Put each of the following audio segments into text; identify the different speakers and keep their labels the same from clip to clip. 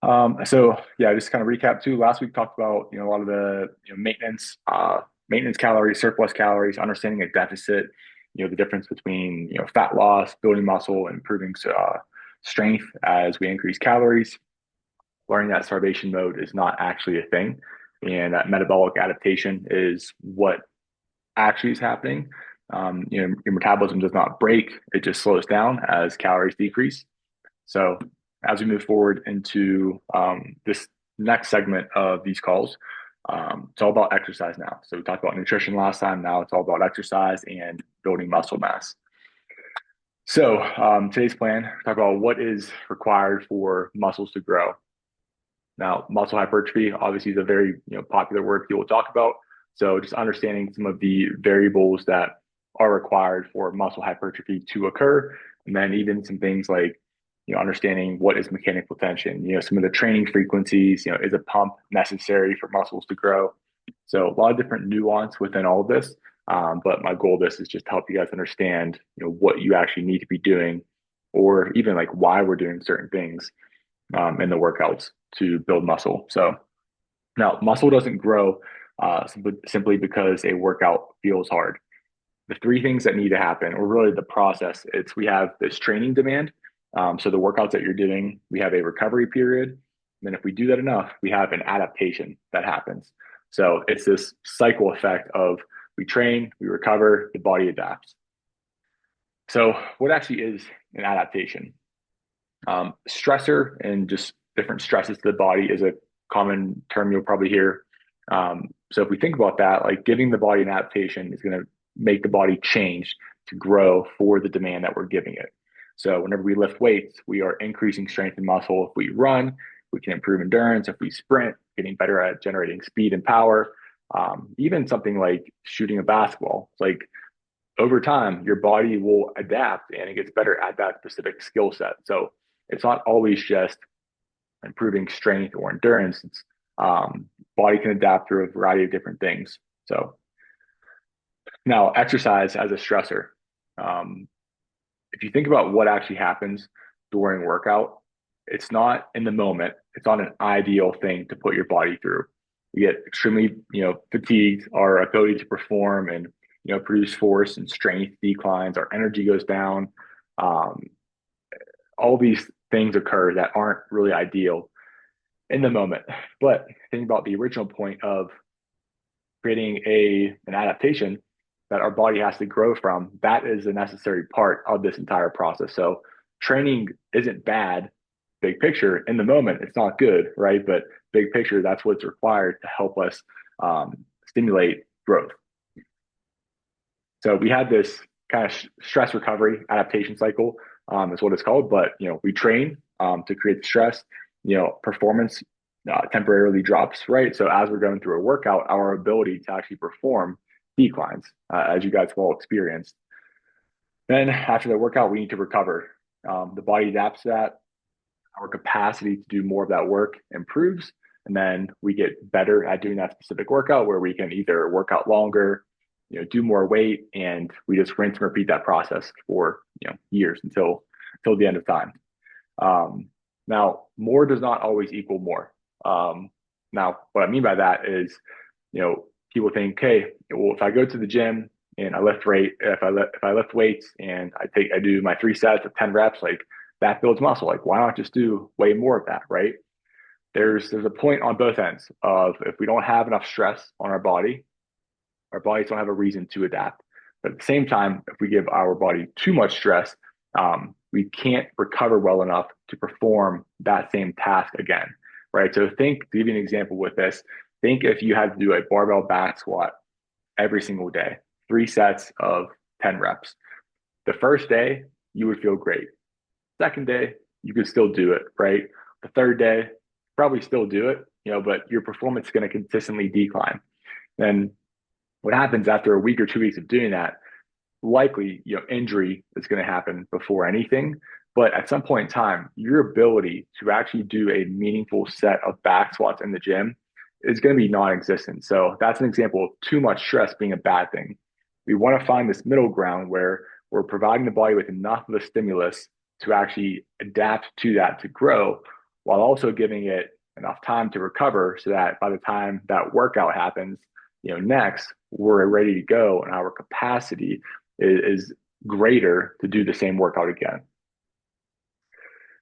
Speaker 1: So yeah, just kind of recap too. Last week talked about a lot of the maintenance, maintenance calories, surplus calories, understanding a deficit. The difference between fat loss, building muscle, and improving strength as we increase calories. Learning that starvation mode is not actually a thing, and that metabolic adaptation is what actually is happening. Your metabolism does not break; it just slows down as calories decrease. So as we move forward into this next segment of these calls, it's all about exercise now. So we talked about nutrition last time. Now it's all about exercise and building muscle mass. So today's plan, talk about what is required for muscles to grow. Now, muscle hypertrophy obviously is a very popular word people talk about. So just understanding some of the variables that are required for muscle hypertrophy to occur, and then even some things like understanding what is mechanical tension. Some of the training frequencies. Is a pump necessary for muscles to grow? So a lot of different nuance within all of this. But my goal of this is just to help you guys understand what you actually need to be doing, or even like why we're doing certain things in the workouts to build muscle. So now muscle doesn't grow simply because a workout feels hard. The three things that need to happen, or really the process, it's we have this training demand. So the workouts that you're doing, we have a recovery period. And then if we do that enough, we have an adaptation that happens. So it's this cycle effect of we train, we recover, the body adapts. So what actually is an adaptation? Stressor and just different stresses to the body is a common term you'll probably hear. So if we think about that, like giving the body an adaptation is going to make the body change to grow for the demand that we're giving it. So whenever we lift weights, we are increasing strength and muscle. If we run, we can improve endurance. If we sprint, getting better at generating speed and power. Even something like shooting a basketball, like over time, your body will adapt and it gets better at that specific skill set. So it's not always just improving strength or endurance. It's body can adapt through a variety of different things. So now exercise as a stressor. Um, if you think about what actually happens during workout, it's not in the moment. It's not an ideal thing to put your body through. You get extremely, fatigued. Our ability to perform and produce force and strength declines. Our energy goes down. Um, all these things occur that aren't really ideal in the moment. But think about the original point of creating an adaptation that our body has to grow from. That is a necessary part of this entire process. So training isn't bad, big picture. In the moment, it's not good, right? But big picture, that's what's required to help us stimulate growth. So we had this kind of stress recovery adaptation cycle, is what it's called. But we train to create the stress. Performance temporarily drops, right? So as we're going through a workout, our ability to actually perform declines, as you guys have all experienced. Then after the workout, we need to recover. The body adapts to that. Our capacity to do more of that work improves, and then we get better at doing that specific workout where we can either work out longer, do more weight, and we just rinse and repeat that process for years until the end of time. Now, more does not always equal more. Now, what I mean by that is, people think, hey, well, if I go to the gym and if I lift weights and I do my 3 sets of 10 reps, like that builds muscle. Like, why not just do way more of that, right? There's a point on both ends of if we don't have enough stress on our bodies don't have a reason to adapt. But at the same time, if we give our body too much stress, we can't recover well enough to perform that same task again, right? So think, to give you an example with this, think if you had to do a barbell back squat every single day, 3 sets of 10 reps. The first day, you would feel great. Second day, you could still do it, right? The third day, probably still do it, but your performance is going to consistently decline. Then what happens after a week or 2 weeks of doing that, likely, injury is going to happen before anything. But at some point in time, your ability to actually do a meaningful set of back squats in the gym is going to be non-existent. So that's an example of too much stress being a bad thing. We want to find this middle ground where we're providing the body with enough of a stimulus to actually adapt to that to grow while also giving it enough time to recover so that by the time that workout happens, next, we're ready to go and our capacity is greater to do the same workout again.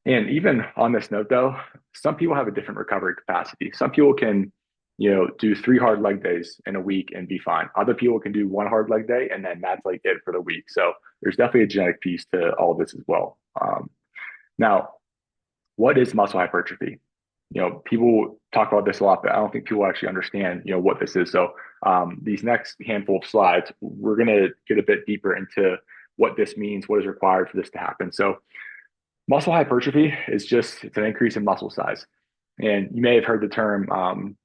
Speaker 1: And even on this note, though, some people have a different recovery capacity. Some people can, do 3 hard leg days in a week and be fine. Other people can do 1 hard leg day and then that's like it for the week. So there's definitely a genetic piece to all of this as well. Now, what is muscle hypertrophy? People talk about this a lot, but I don't think people actually understand, what this is. So these next handful of slides, we're going to get a bit deeper into what this means, what is required for this to happen. So muscle hypertrophy is it's an increase in muscle size. And you may have heard the term,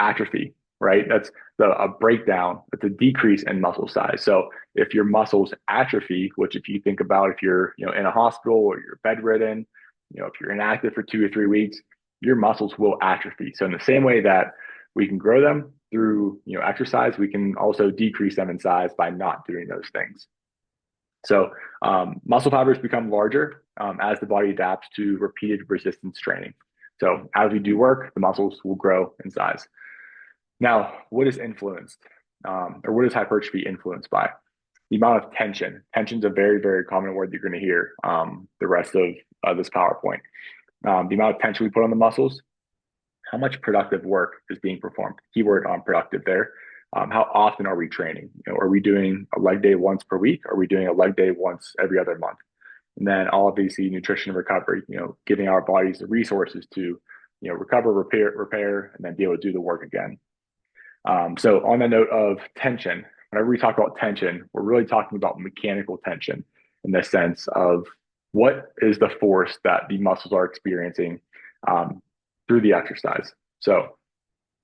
Speaker 1: atrophy, right? That's a breakdown, it's a decrease in muscle size. So if your muscles atrophy, which if you think about if you're, in a hospital or you're bedridden, if you're inactive for 2 or 3 weeks, your muscles will atrophy. So in the same way that we can grow them through, exercise, we can also decrease them in size by not doing those things. So muscle fibers become larger as the body adapts to repeated resistance training. So as we do work, the muscles will grow in size. Now, what is influenced, or what is hypertrophy influenced by? The amount of tension. Tension is a very, very common word you're going to hear the rest of this PowerPoint. The amount of tension we put on the muscles, how much productive work is being performed. Keyword on productive there. How often are we training? Are we doing a leg day once per week? Are we doing a leg day once every other month? And then obviously nutrition and recovery, giving our bodies the resources to, recover, repair, and then be able to do the work again. So on the note of tension, whenever we talk about tension, we're really talking about mechanical tension in the sense of what is the force that the muscles are experiencing through the exercise. So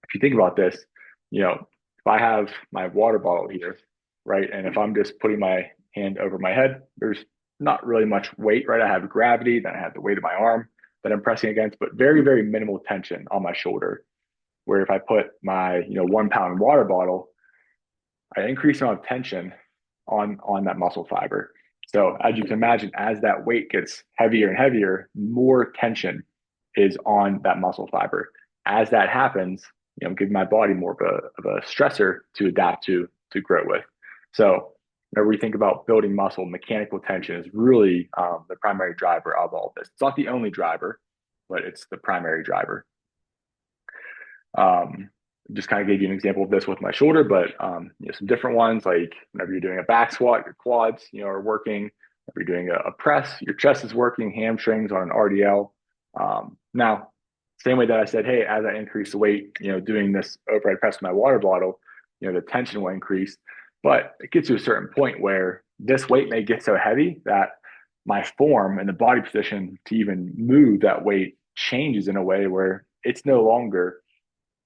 Speaker 1: if you think about this, if I have my water bottle here, right, and if I'm just putting my hand over my head, there's not really much weight, right? I have gravity, then I have the weight of my arm that I'm pressing against, but very, very minimal tension on my shoulder. Where if I put my 1 pound water bottle, I increase the amount of tension on that muscle fiber. So as you can imagine, as that weight gets heavier and heavier, more tension is on that muscle fiber. As that happens, giving my body more of a stressor to adapt to grow with. So whenever we think about building muscle, mechanical tension is really the primary driver of all of this. It's not the only driver, but it's the primary driver. Just kind of gave you an example of this with my shoulder, but some different ones, like whenever you're doing a back squat, your quads, are working. If you're doing a press, your chest is working, hamstrings on an RDL. Now, same way that I said, hey, as I increase the weight, doing this overhead press with my water bottle, the tension will increase. But it gets to a certain point where this weight may get so heavy that my form and the body position to even move that weight changes in a way where it's no longer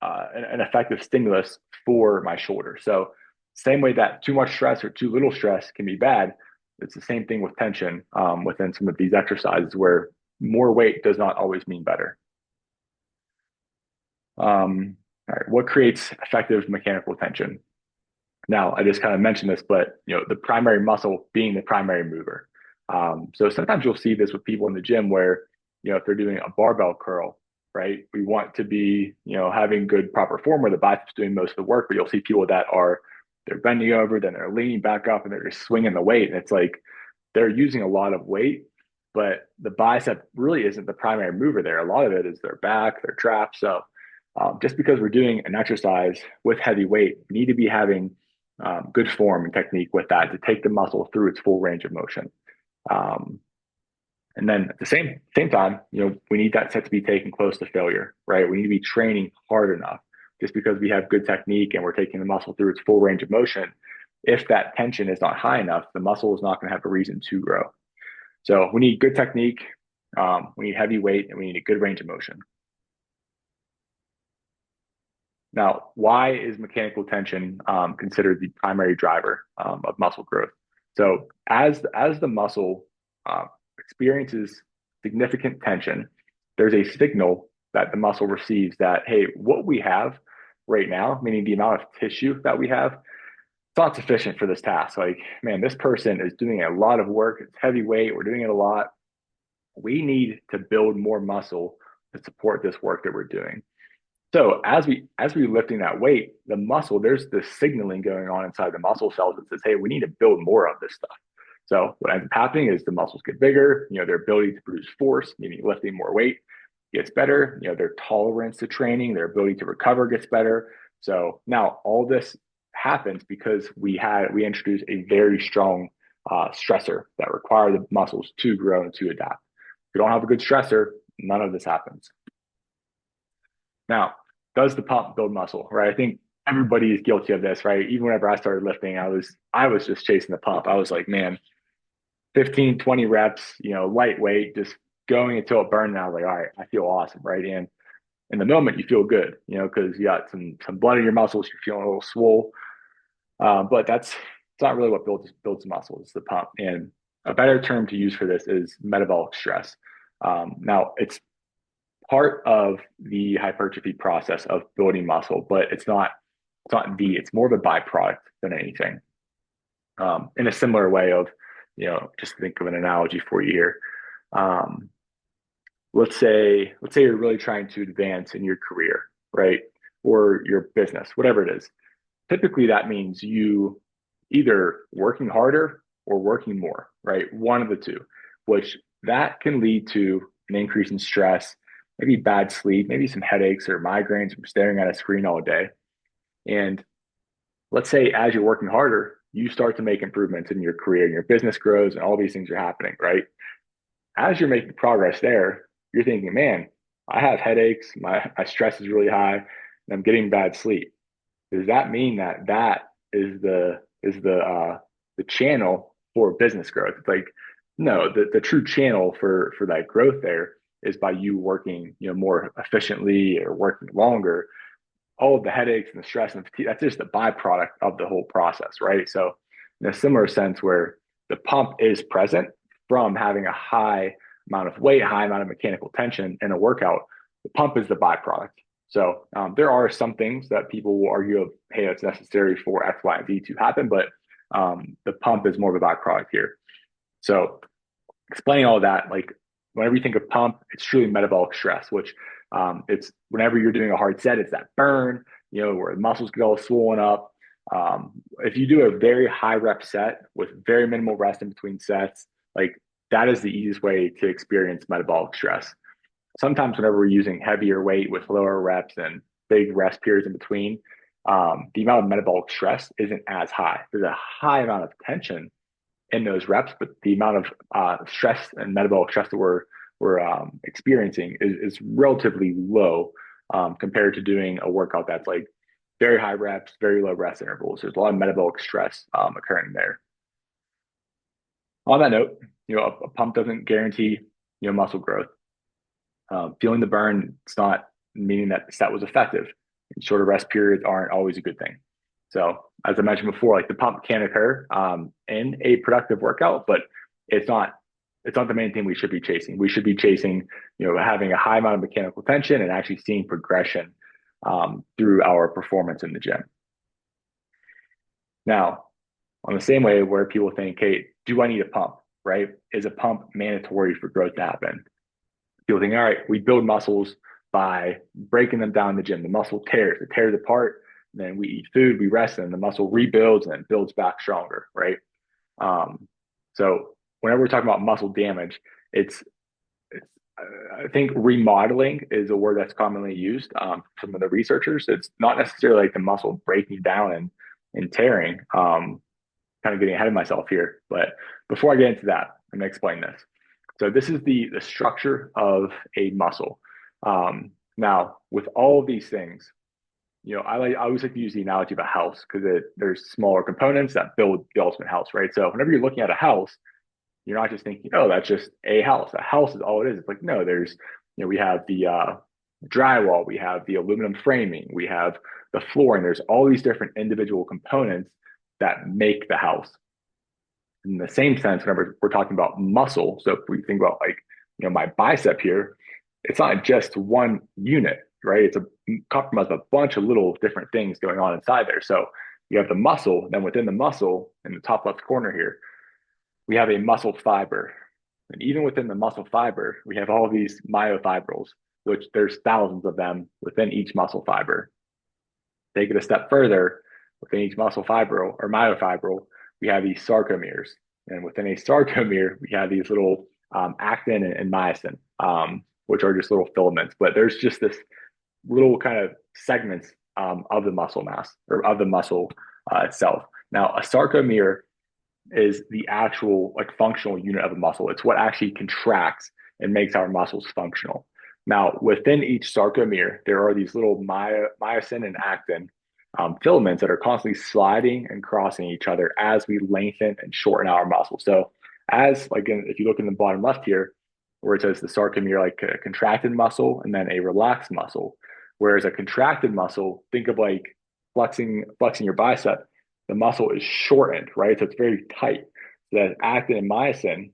Speaker 1: an effective stimulus for my shoulder. So same way that too much stress or too little stress can be bad, it's the same thing with tension within some of these exercises where more weight does not always mean better. All right, what creates effective mechanical tension? Now, I just kind of mentioned this, but the primary muscle being the primary mover. So sometimes you'll see this with people in the gym where, if they're doing a barbell curl, right? We want to be, having good proper form where the biceps doing most of the work, but you'll see people that they're bending over, then they're leaning back up and they're just swinging the weight. And it's like, they're using a lot of weight, but the bicep really isn't the primary mover there. A lot of it is their back, their traps. So just because we're doing an exercise with heavy weight, we need to be having good form and technique with that to take the muscle through its full range of motion. And then at the same time, we need that set to be taken close to failure, right? We need to be training hard enough. Just because we have good technique and we're taking the muscle through its full range of motion, if that tension is not high enough, the muscle is not going to have a reason to grow. So we need good technique, we need heavy weight, and we need a good range of motion. Now, why is mechanical tension considered the primary driver of muscle growth? So as the muscle experiences significant tension, there's a signal that the muscle receives that, hey, what we have right now, meaning the amount of tissue that we have, it's not sufficient for this task. Like, man, this person is doing a lot of work. It's heavy weight. We're doing it a lot. We need to build more muscle to support this work that we're doing. So as we lifting that weight, the muscle, there's this signaling going on inside the muscle cells that says, hey, we need to build more of this stuff. So what ends up happening is the muscles get bigger, their ability to produce force, meaning lifting more weight, gets better, their tolerance to training, their ability to recover gets better. So now all this happens because we introduced a very strong stressor that require the muscles to grow and to adapt. If you don't have a good stressor, none of this happens. Now, does the pump build muscle, right? I think everybody is guilty of this, right? Even whenever I started lifting, I was just chasing the pump. I was like, man, 15, 20 reps, lightweight, just going until it burned. And I was like, all right, I feel awesome, right? And in the moment, you feel good, because you got some blood in your muscles, you're feeling a little swole. But it's not really what builds muscle. It's the pump. And a better term to use for this is metabolic stress. Now, it's part of the hypertrophy process of building muscle, but it's more of a byproduct than anything. In a similar way of, just think of an analogy for you here. Um, let's say you're really trying to advance in your career, right? Or your business, whatever it is. Typically that means you either working harder or working more, right? One of the two, which that can lead to an increase in stress, maybe bad sleep, maybe some headaches or migraines from staring at a screen all day. And let's say as you're working harder, you start to make improvements in your career and your business grows and all these things are happening, right? As you're making progress there, you're thinking, man, I have headaches, my stress is really high, and I'm getting bad sleep. Does that mean that is the channel for business growth? It's like, no, the true channel for that growth there is by you working, more efficiently or working longer. All of the headaches and the stress and the fatigue, that's just a byproduct of the whole process, right? So in a similar sense where the pump is present from having a high amount of weight, high amount of mechanical tension in a workout, the pump is the byproduct. So there are some things that people will argue of, hey, it's necessary for X, Y, and Z to happen, but the pump is more of a byproduct here. So explaining all that, like whenever you think of pump, it's truly metabolic stress, which it's whenever you're doing a hard set, it's that burn, where the muscles get all swollen up. If you do a very high rep set with very minimal rest in between sets, like that is the easiest way to experience metabolic stress. Sometimes whenever we're using heavier weight with lower reps and big rest periods in between, the amount of metabolic stress isn't as high. There's a high amount of tension in those reps, but the amount of stress and metabolic stress that we're experiencing is relatively low compared to doing a workout that's like very high reps, very low rest intervals. There's a lot of metabolic stress occurring there. On that note, a pump doesn't guarantee muscle growth. Feeling the burn, it's not meaning that the set was effective. Shorter rest periods aren't always a good thing. So as I mentioned before, like the pump can occur in a productive workout, but it's not the main thing we should be chasing. We should be chasing, having a high amount of mechanical tension and actually seeing progression through our performance in the gym. Now, on the same way where people think, hey, do I need a pump, right? Is a pump mandatory for growth to happen? People think, all right, we build muscles by breaking them down in the gym. The muscle tears, it tears apart. Then we eat food, we rest, and the muscle rebuilds and builds back stronger, right? So whenever we're talking about muscle damage, it's I think remodeling is a word that's commonly used. Some of the researchers, it's not necessarily like the muscle breaking down and tearing. Kind of getting ahead of myself here, but before I get into that, I'm gonna explain this. So this is the structure of a muscle. Now, with all of these things, I always like to use the analogy of a house because there's smaller components that build the ultimate house, right? So whenever you're looking at a house, you're not just thinking, oh, that's just a house. A house is all it is. It's like, no, we have the drywall, we have the aluminum framing, we have the flooring. There's all these different individual components that make the house. In the same sense, whenever we're talking about muscle, so if we think about like, my bicep here, it's not just one unit, right? It's a compromise of a bunch of little different things going on inside there. So you have the muscle, then within the muscle, in the top left corner here, we have a muscle fiber. And even within the muscle fiber, we have all these myofibrils. which there's thousands of them within each muscle fiber. Take it a step further, within each muscle fiber or myofibril, we have these sarcomeres. And within a sarcomere, we have these little actin and myosin, which are just little filaments. But there's just this little kind of segments of the muscle mass or of the muscle itself. Now, a sarcomere is the actual like functional unit of a muscle. It's what actually contracts and makes our muscles functional. Now, within each sarcomere, there are these little myosin and actin filaments that are constantly sliding and crossing each other as we lengthen and shorten our muscle. So, as like if you look in the bottom left here, where it says the sarcomere, like a contracted muscle and then a relaxed muscle. Whereas a contracted muscle, think of like flexing your bicep. The muscle is shortened, right? So it's very tight. So that actin and myosin,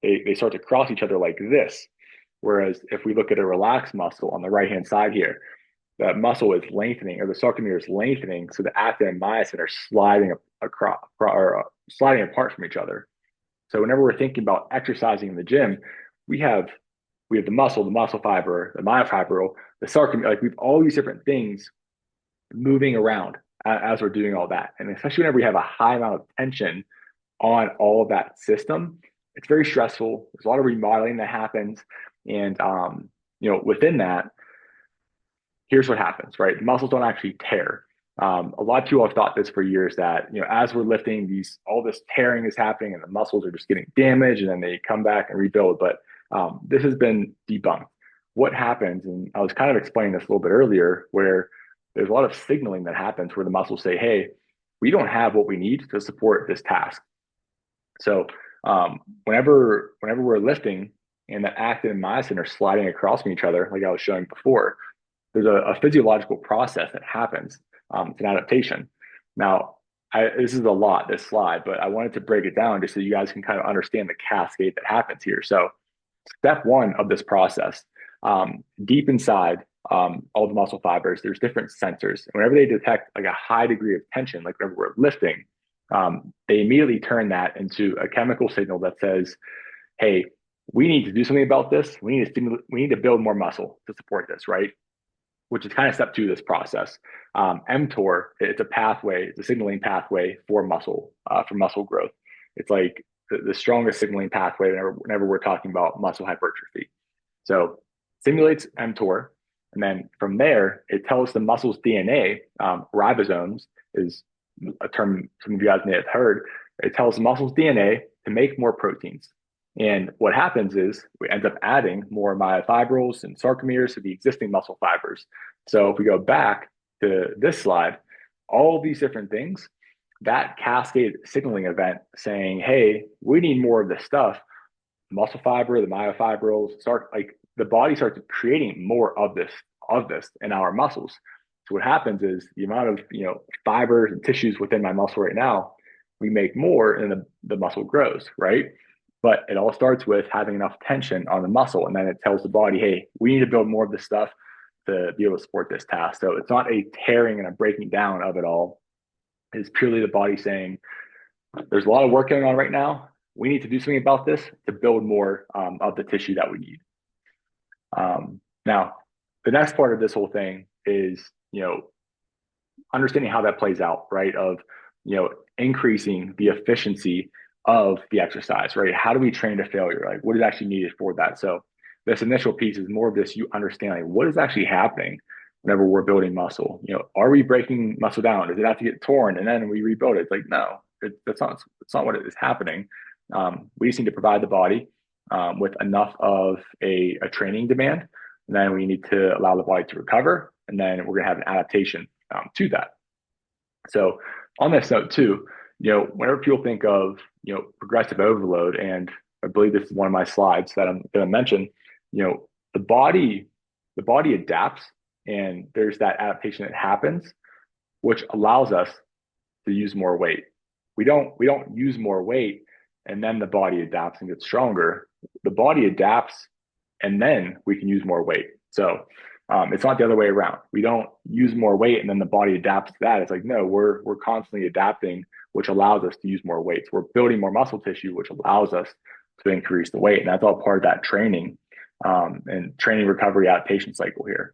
Speaker 1: they start to cross each other like this. Whereas if we look at a relaxed muscle on the right hand side here, that muscle is lengthening, or the sarcomere is lengthening, so the actin and myosin are sliding across or sliding apart from each other. So whenever we're thinking about exercising in the gym, we have the muscle fiber, the myofibril, the sarcomere. Like we've all these different things moving around as we're doing all that, and especially whenever we have a high amount of tension on all of that system, it's very stressful. There's a lot of remodeling that happens, and within that, here's what happens, right? The muscles don't actually tear. A lot of people have thought this for years that, as we're lifting all this tearing is happening and the muscles are just getting damaged and then they come back and rebuild. But this has been debunked. What happens, and I was kind of explaining this a little bit earlier, where there's a lot of signaling that happens where the muscles say, hey, we don't have what we need to support this task. So whenever we're lifting and the actin and myosin are sliding across from each other, like I was showing before, there's a physiological process that happens. It's an adaptation. Now, this is a lot, this slide, but I wanted to break it down just so you guys can kind of understand the cascade that happens here. So step one of this process, deep inside all the muscle fibers, there's different sensors. And whenever they detect like a high degree of tension, like whenever we're lifting, they immediately turn that into a chemical signal that says, hey, we need to do something about this. We need to build more muscle to support this, right? Which is kind of step two of this process. mTOR, it's a pathway, it's a signaling pathway for muscle growth. It's like the strongest signaling pathway whenever we're talking about muscle hypertrophy. So stimulates mTOR, and then from there, it tells the muscle's DNA, ribosomes is a term some of you guys may have heard. It tells the muscle's DNA to make more proteins. And what happens is we end up adding more myofibrils and sarcomeres to the existing muscle fibers. So if we go back to this slide, all these different things, that cascade signaling event saying, hey, we need more of this stuff, muscle fiber, the myofibrils, the body starts creating more of this in our muscles. So what happens is the amount of fibers and tissues within my muscle right now, we make more and the muscle grows, right? But it all starts with having enough tension on the muscle. And then it tells the body, hey, we need to build more of this stuff to be able to support this task. So it's not a tearing and a breaking down of it all. It's purely the body saying, there's a lot of work going on right now. We need to do something about this to build more of the tissue that we need. Now, the next part of this whole thing is, understanding how that plays out, right? Of, increasing the efficiency of the exercise, right? How do we train to failure? Like what is actually needed for that? So this initial piece is more of this, you understanding what is actually happening whenever we're building muscle. Are we breaking muscle down? Does it have to get torn and then we rebuild it? It's like, no, that's not what is happening. We just need to provide the body with enough of a training demand. And then we need to allow the body to recover. And then we're going to have an adaptation to that. So on this note too, whenever people think of, progressive overload, and I believe this is one of my slides that I'm going to mention, the body adapts, and there's that adaptation that happens, which allows us to use more weight. We don't use more weight and then the body adapts and gets stronger. The body adapts and then we can use more weight. So it's not the other way around. We don't use more weight and then the body adapts to that. It's like, no, we're constantly adapting, which allows us to use more weights. We're building more muscle tissue, which allows us to increase the weight. And that's all part of that training and training recovery adaptation cycle here.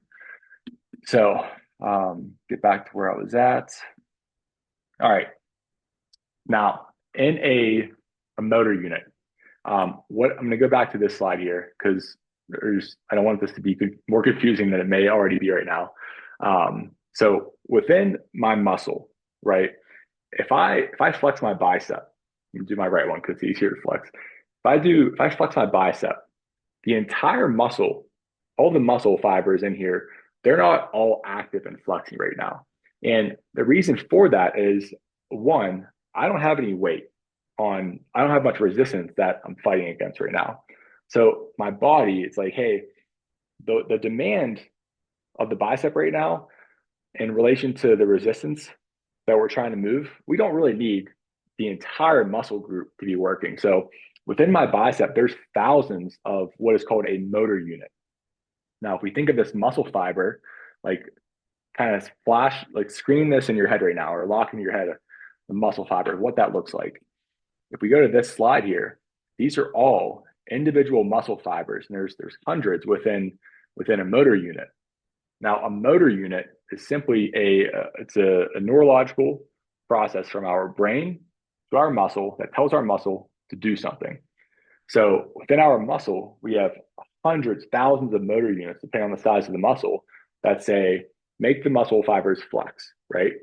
Speaker 1: So get back to where I was at. All right. Now, in a motor unit, what I'm going to go back to this slide here because I don't want this to be more confusing than it may already be right now. So within my muscle, right? If I flex my bicep, do my right one because it's easier to flex. If I flex my bicep, the entire muscle, all the muscle fibers in here, they're not all active and flexing right now. And the reason for that is one, I don't have any weight I don't have much resistance that I'm fighting against right now. So my body, it's like, hey, the demand of the bicep right now in relation to the resistance that we're trying to move, we don't really need the entire muscle group to be working. So within my bicep, there's thousands of what is called a motor unit. Now, if we think of this muscle fiber, like kind of flash, like screen this in your head right now, or lock in your head the muscle fiber, what that looks like. If we go to this slide here, these are all individual muscle fibers, and there's hundreds within a motor unit. Now, a motor unit is simply a neurological process from our brain to our muscle that tells our muscle to do something. So within our muscle, we have hundreds, thousands of motor units, depending on the size of the muscle, that say, make the muscle fibers flex, right?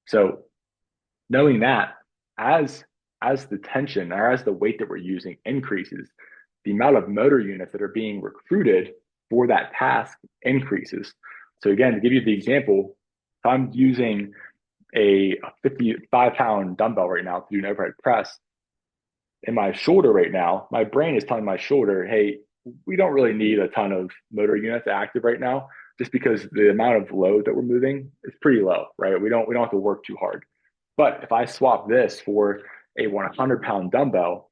Speaker 1: So knowing that as the tension or as the weight that we're using increases, the amount of motor units that are being recruited for that task increases. So again, to give you the example, if I'm using a 55-pound dumbbell right now to do an overhead press, in my shoulder right now, my brain is telling my shoulder, hey, we don't really need a ton of motor units active right now, just because the amount of load that we're moving is pretty low, right? We don't have to work too hard. But if I swap this for a 100-pound dumbbell,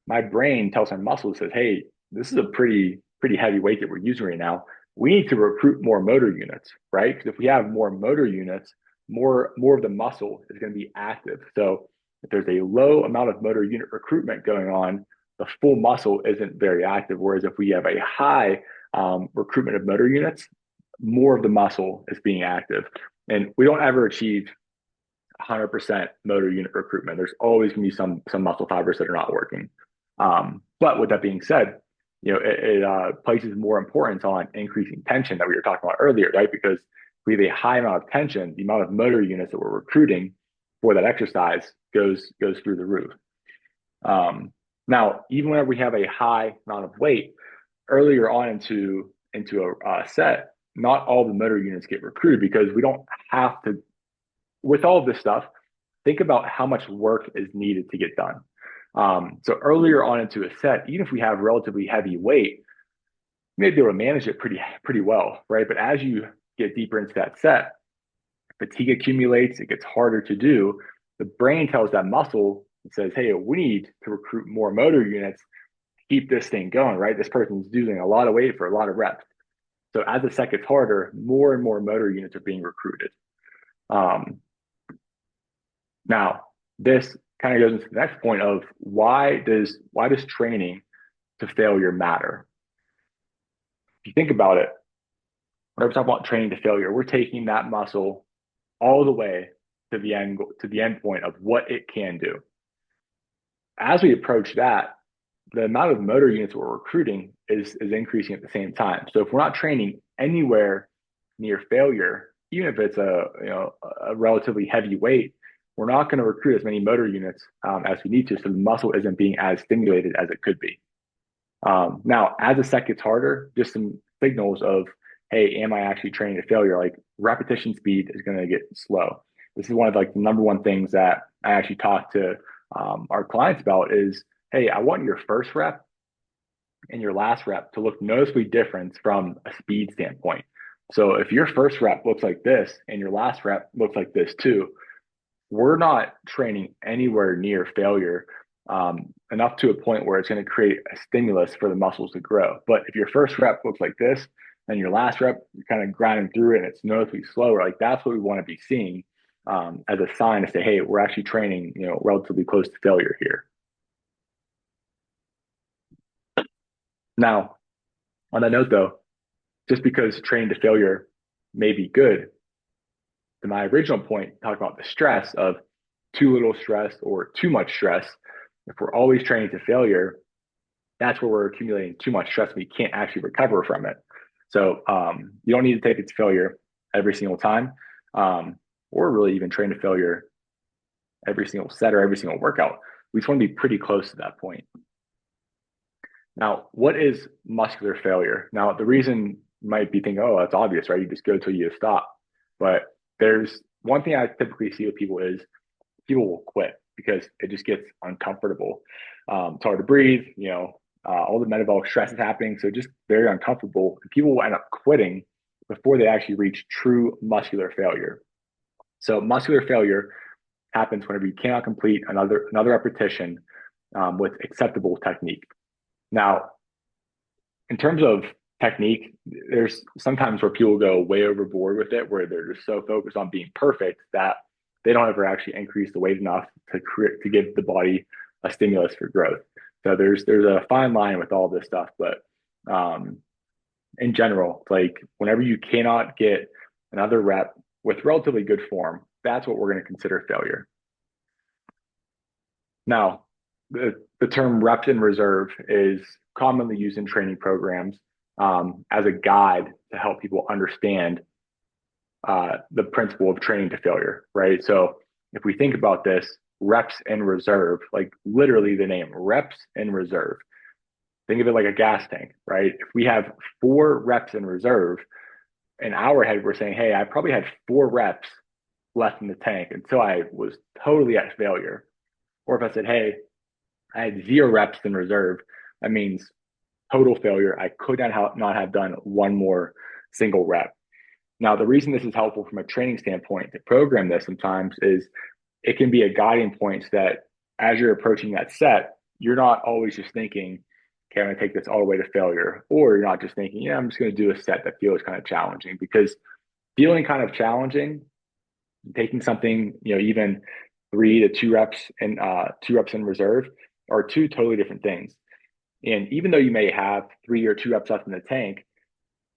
Speaker 1: my brain tells my muscles, says, hey, this is a pretty heavy weight that we're using right now. We need to recruit more motor units, right? Because if we have more motor units, more of the muscle is going to be active. So if there's a low amount of motor unit recruitment going on, the full muscle isn't very active. Whereas if we have a high recruitment of motor units, more of the muscle is being active. And we don't ever achieve 100% motor unit recruitment. There's always going to be some muscle fibers that are not working. But with that being said, it places more importance on increasing tension that we were talking about earlier, right? Because we have a high amount of tension, the amount of motor units that we're recruiting for that exercise goes through the roof. Now, even whenever we have a high amount of weight, earlier on into a set, not all the motor units get recruited because we don't have to. With all of this stuff, think about how much work is needed to get done. So earlier on into a set, even if we have relatively heavy weight, you may be able to manage it pretty well, right? But as you get deeper into that set, fatigue accumulates, it gets harder to do. The brain tells that muscle, it says, hey, we need to recruit more motor units to keep this thing going, right? This person's using a lot of weight for a lot of reps. So as the set gets harder, more and more motor units are being recruited. Now, this kind of goes into the next point of why does training to failure matter? If you think about it, whenever we talk about training to failure, we're taking that muscle all the way to the end point of what it can do. As we approach that, the amount of motor units we're recruiting is increasing at the same time. So if we're not training anywhere near failure, even if it's a relatively heavy weight, we're not going to recruit as many motor units as we need to, so the muscle isn't being as stimulated as it could be. Now, as the set gets harder, just some signals of, hey, am I actually training to failure? Like repetition speed is going to get slow. This is one of like the number one things that I actually talk to our clients about is, hey, I want your first rep and your last rep to look noticeably different from a speed standpoint. So if your first rep looks like this and your last rep looks like this too, we're not training anywhere near failure enough to a point where it's going to create a stimulus for the muscles to grow. But if your first rep looks like this and your last rep, you're kind of grinding through it and it's noticeably slower, like that's what we want to be seeing as a sign to say, hey, we're actually training, relatively close to failure here. Now, on that note though, just because training to failure may be good, to my original point, talk about the stress of too little stress or too much stress. If we're always training to failure, that's where we're accumulating too much stress. We can't actually recover from it. So you don't need to take it to failure every single time, or really even train to failure every single set or every single workout. We just want to be pretty close to that point. Now, what is muscular failure? Now, the reason you might be thinking, oh, that's obvious, right? You just go till you stop. But there's one thing I typically see with people is people will quit because it just gets uncomfortable. It's hard to breathe, all the metabolic stress is happening. So just very uncomfortable. And people will end up quitting before they actually reach true muscular failure. So muscular failure happens whenever you cannot complete another repetition with acceptable technique. Now, in terms of technique, there's sometimes where people go way overboard with it, where they're just so focused on being perfect that they don't ever actually increase the weight enough to give the body a stimulus for growth. So there's a fine line with all this stuff, but in general, like whenever you cannot get another rep with relatively good form, that's what we're going to consider failure. Now, the term reps in reserve is commonly used in training programs as a guide to help people understand the principle of training to failure, right? So if we think about this, reps in reserve, like literally the name reps in reserve, think of it like a gas tank, right? If we have 4 reps in reserve, in our head, we're saying, hey, I probably had 4 reps left in the tank until I was totally at failure. Or if I said, hey, I had 0 reps in reserve, that means total failure. I could not have done one more single rep. Now, the reason this is helpful from a training standpoint to program this sometimes is it can be a guiding point so that as you're approaching that set, you're not always just thinking, okay, I'm going to take this all the way to failure. Or you're not just thinking, yeah, I'm just going to do a set that feels kind of challenging, because feeling kind of challenging, taking something, even 3 to 2 reps and 2 reps in reserve are 2 totally different things. And even though you may have 3 or 2 reps left in the tank,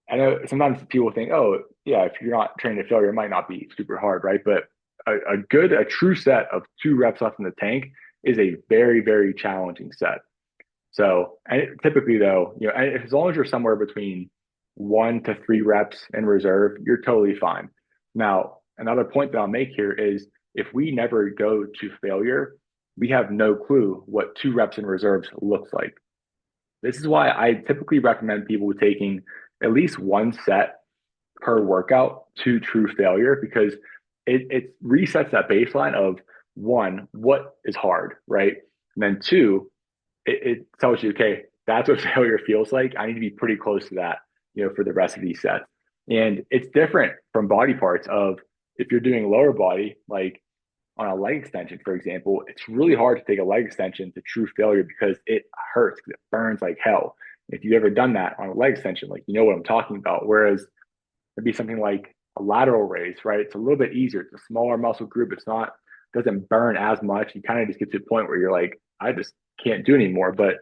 Speaker 1: I know sometimes people think, oh, yeah, if you're not training to failure, it might not be super hard, right? But a true set of 2 reps left in the tank is a very, very challenging set. So, and typically though, as long as you're somewhere between 1 to 3 reps in reserve, you're totally fine. Now, another point that I'll make here is if we never go to failure, we have no clue what 2 reps in reserves looks like. This is why I typically recommend people taking at least one set per workout to true failure, because it resets that baseline of one, what is hard, right? And then two, it tells you, okay, that's what failure feels like. I need to be pretty close to that, for the rest of these sets. And it's different from body parts of if you're doing lower body, like on a leg extension, for example, it's really hard to take a leg extension to true failure because it hurts, because it burns like hell. If you've ever done that on a leg extension, like you know what I'm talking about. Whereas it'd be something like a lateral raise, right? It's a little bit easier. It's a smaller muscle group. It's not doesn't burn as much. You kind of just get to a point where you're like, I just can't do anymore. But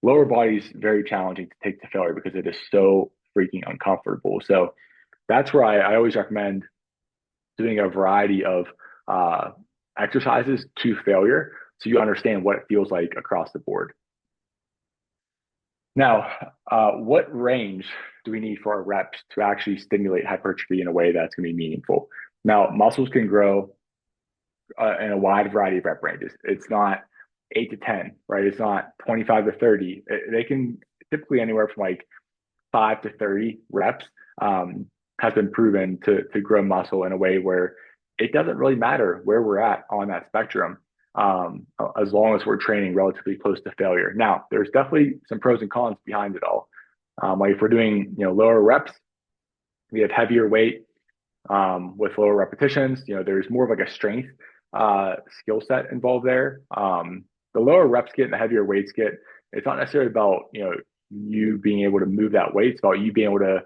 Speaker 1: lower body is very challenging to take to failure because it is so freaking uncomfortable. So that's where I always recommend doing a variety of exercises to failure so you understand what it feels like across the board. Now, what range do we need for our reps to actually stimulate hypertrophy in a way that's going to be meaningful? Now, muscles can grow in a wide variety of rep ranges. It's not 8 to 10, right? It's not 25 to 30. They can typically anywhere from like 5 to 30 reps has been proven to grow muscle in a way where it doesn't really matter where we're at on that spectrum, as long as we're training relatively close to failure. Now, there's definitely some pros and cons behind it all. Like if we're doing lower reps, we have heavier weight with lower repetitions. There's more of like a strength skill set involved there. The lower reps get and the heavier weights get, it's not necessarily about you being able to move that weight. It's about you being able to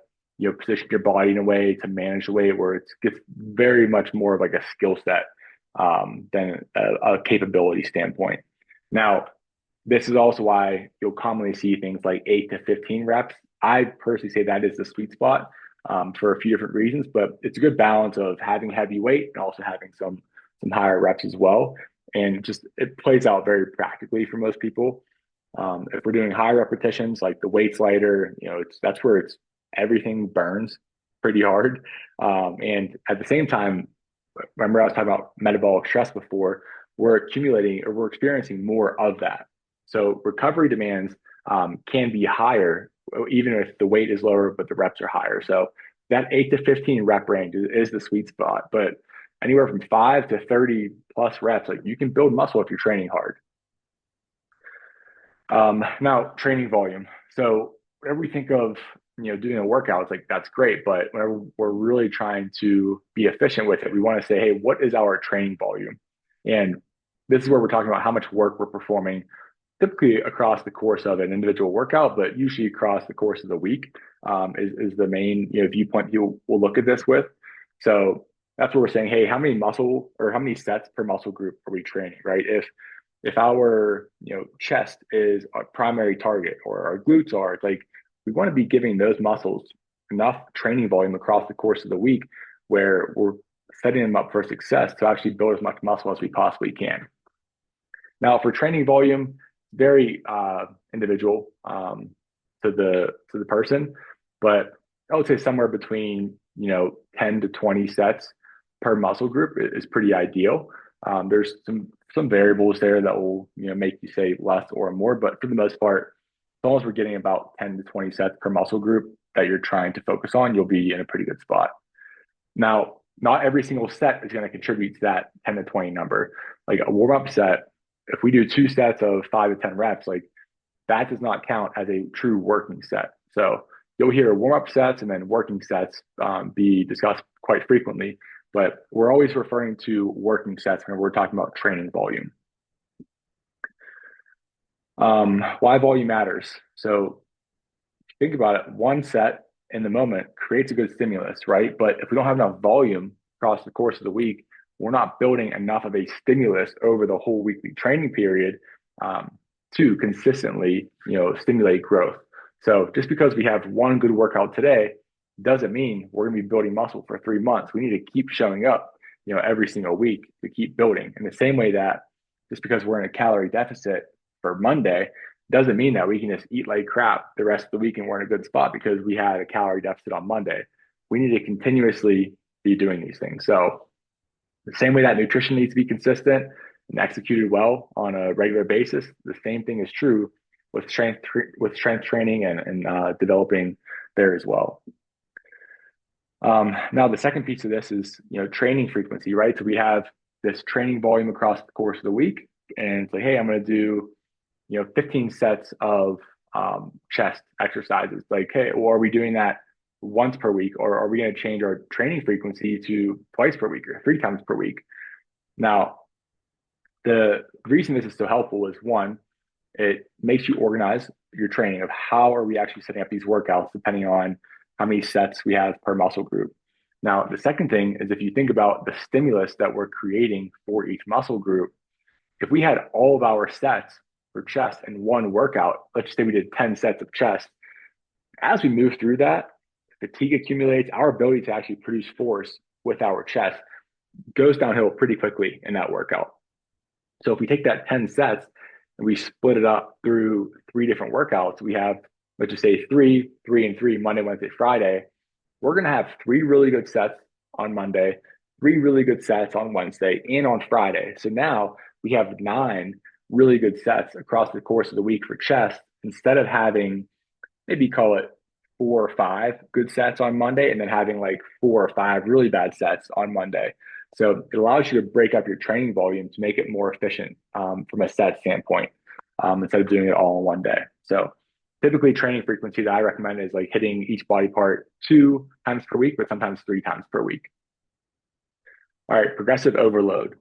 Speaker 1: position your body in a way to manage the weight where it gets very much more of like a skill set than a capability standpoint. Now, This is also why you'll commonly see things like 8 to 15 reps. I personally say that is the sweet spot for a few different reasons, but it's a good balance of having heavy weight and also having some higher reps as well. And just it plays out very practically for most people. If we're doing high repetitions, like the weight's lighter, it's that's where it's everything burns pretty hard. And at the same time, remember I was talking about metabolic stress before, we're accumulating or we're experiencing more of that. So recovery demands can be higher, even if the weight is lower, but the reps are higher. So that 8 to 15 rep range is the sweet spot. But anywhere from 5 to 30 plus reps, like you can build muscle if you're training hard. Now, training volume. So whenever we think of doing a workout, it's like that's great, but whenever we're really trying to be efficient with it, we want to say, hey, what is our training volume? And this is where we're talking about how much work we're performing, typically across the course of an individual workout, but usually across the course of the week is the main viewpoint people will look at this with. So that's where we're saying, hey, how many muscle or how many sets per muscle group are we training, right? If our chest is our primary target or our glutes are, it's like we want to be giving those muscles enough training volume across the course of the week where we're setting them up for success to actually build as much muscle as we possibly can. Now, for training volume, very individual to the person, but I would say somewhere between 10 to 20 sets per muscle group is pretty ideal. There's some variables there that will make you say less or more, but for the most part, as long as we're getting about 10 to 20 sets per muscle group that you're trying to focus on, you'll be in a pretty good spot. Now, not every single set is going to contribute to that 10 to 20 number. Like a warm up set, if we do 2 sets of 5 to 10 reps, like that does not count as a true working set. So you'll hear warm up sets and then working sets be discussed quite frequently, but we're always referring to working sets when we're talking about training volume. Why volume matters. So think about it, one set in the moment creates a good stimulus, right? But if we don't have enough volume across the course of the week, we're not building enough of a stimulus over the whole weekly training period to consistently, stimulate growth. So just because we have one good workout today doesn't mean we're going to be building muscle for 3 months. We need to keep showing up, every single week to keep building. In the same way that just because we're in a calorie deficit for Monday doesn't mean that we can just eat like crap the rest of the week and we're in a good spot because we had a calorie deficit on Monday. We need to continuously be doing these things. So the same way that nutrition needs to be consistent and executed well on a regular basis, the same thing is true with strength training and developing there as well. Now the second piece of this is training frequency, right? So we have this training volume across the course of the week, and it's like, hey, I'm going to do 15 sets of chest exercises. Like, hey, or are we doing that once per week, or are we going to change our training frequency to twice per week or 3 times per week? Now, the reason this is so helpful is one, it makes you organize your training of how are we actually setting up these workouts depending on how many sets we have per muscle group. Now, the second thing is if you think about the stimulus that we're creating for each muscle group, if we had all of our sets for chest in one workout, let's just say we did 10 sets of chest, as we move through that, fatigue accumulates, our ability to actually produce force with our chest goes downhill pretty quickly in that workout. So if we take that 10 sets and we split it up through 3 different workouts, we have, let's just say 3, 3, and 3, Monday, Wednesday, Friday. We're going to have 3 really good sets on Monday, 3 really good sets on Wednesday, and on Friday. So now we have 9 really good sets across the course of the week for chest instead of having maybe call it 4 or 5 good sets on Monday and then having like 4 or 5 really bad sets on Monday. So it allows you to break up your training volume to make it more efficient from a set standpoint instead of doing it all in one day. So typically training frequency that I recommend is like hitting each body part 2 times per week, but sometimes 3 times per week. All right, progressive overload.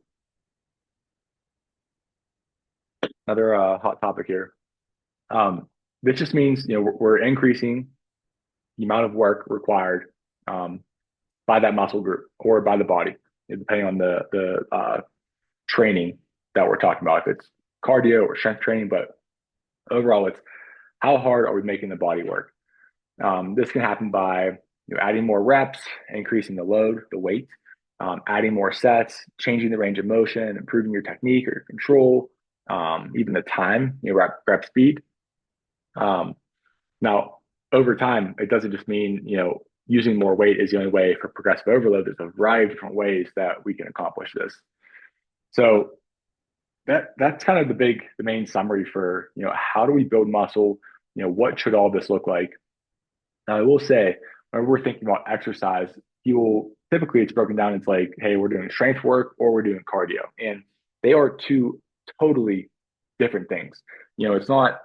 Speaker 1: Another hot topic here. This just means we're increasing the amount of work required by that muscle group or by the body, depending on the training that we're talking about. If it's cardio or strength training, but Overall, it's how hard are we making the body work? This can happen by adding more reps, increasing the load, the weight, adding more sets, changing the range of motion, improving your technique or your control, even the time, rep speed. Um, Now, over time, it doesn't just mean using more weight is the only way for progressive overload. There's a variety of different ways that we can accomplish this. So that's kind of the main summary for how do we build muscle? What should all this look like? Now, I will say, when we're thinking about exercise, people typically it's broken down. It's like, hey, we're doing strength work or we're doing cardio, and they are two totally different things. It's not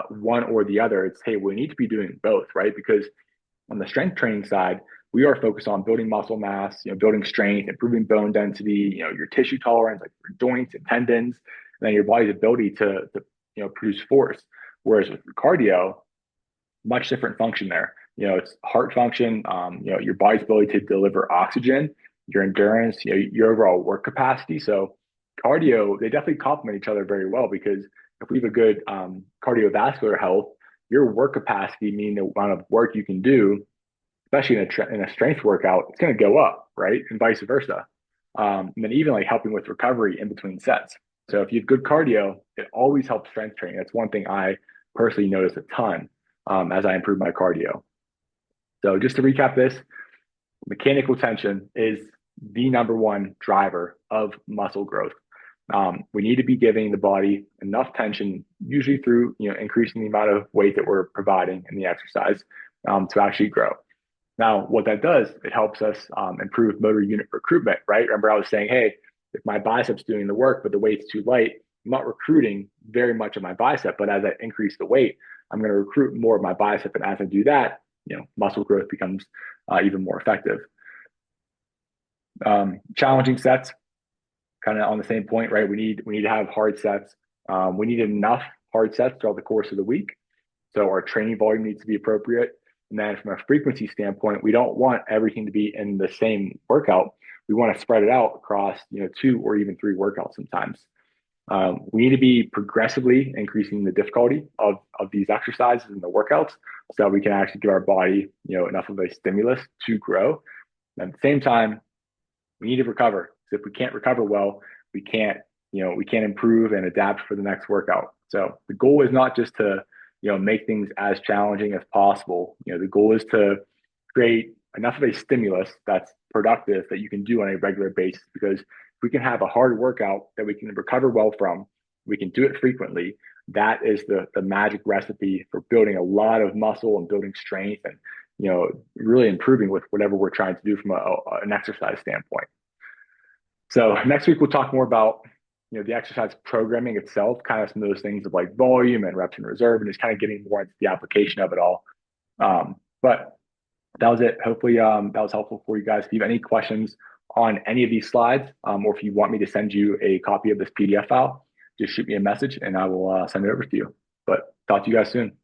Speaker 1: one or the other. It's hey, we need to be doing both, right? Because on the strength training side, we are focused on building muscle mass, building strength, improving bone density, your tissue tolerance, like your joints and tendons, and then your body's ability to produce force. Whereas with cardio, much different function there. It's heart function, your body's ability to deliver oxygen, your endurance, your overall work capacity. So cardio, they definitely complement each other very well because if we have a good cardiovascular health, your work capacity, meaning the amount of work you can do, especially in a strength workout, it's going to go up, right? And vice versa. And then even like helping with recovery in between sets. So if you have good cardio, it always helps strength training. That's one thing I personally notice a ton as I improve my cardio. So just to recap this, mechanical tension is the number one driver of muscle growth. We need to be giving the body enough tension, usually through increasing the amount of weight that we're providing in the exercise to actually grow. Now, what that does, it helps us improve motor unit recruitment, right? Remember, I was saying, hey, if my bicep's doing the work, but the weight's too light, I'm not recruiting very much of my bicep. But as I increase the weight, I'm going to recruit more of my bicep. And as I do that, muscle growth becomes even more effective. Challenging sets, kind of on the same point, right? We need to have hard sets. We need enough hard sets throughout the course of the week. So our training volume needs to be appropriate. And then from a frequency standpoint, we don't want everything to be in the same workout. We want to spread it out across, two or even three workouts sometimes. We need to be progressively increasing the difficulty of these exercises and the workouts so that we can actually give our body, enough of a stimulus to grow. And at the same time, we need to recover. So if we can't recover well, we can't improve and adapt for the next workout. So the goal is not just to make things as challenging as possible. The goal is to create enough of a stimulus that's productive that you can do on a regular basis. Because if we can have a hard workout that we can recover well from, we can do it frequently. That is the magic recipe for building a lot of muscle and building strength and really improving with whatever we're trying to do from an exercise standpoint. So next week we'll talk more about the exercise programming itself, kind of some of those things of like volume and reps in reserve, and just kind of getting more into the application of it all. But that was it. Hopefully that was helpful for you guys. If you have any questions on any of these slides, or if you want me to send you a copy of this PDF file, just shoot me a message and I will send it over to you. But talk to you guys soon.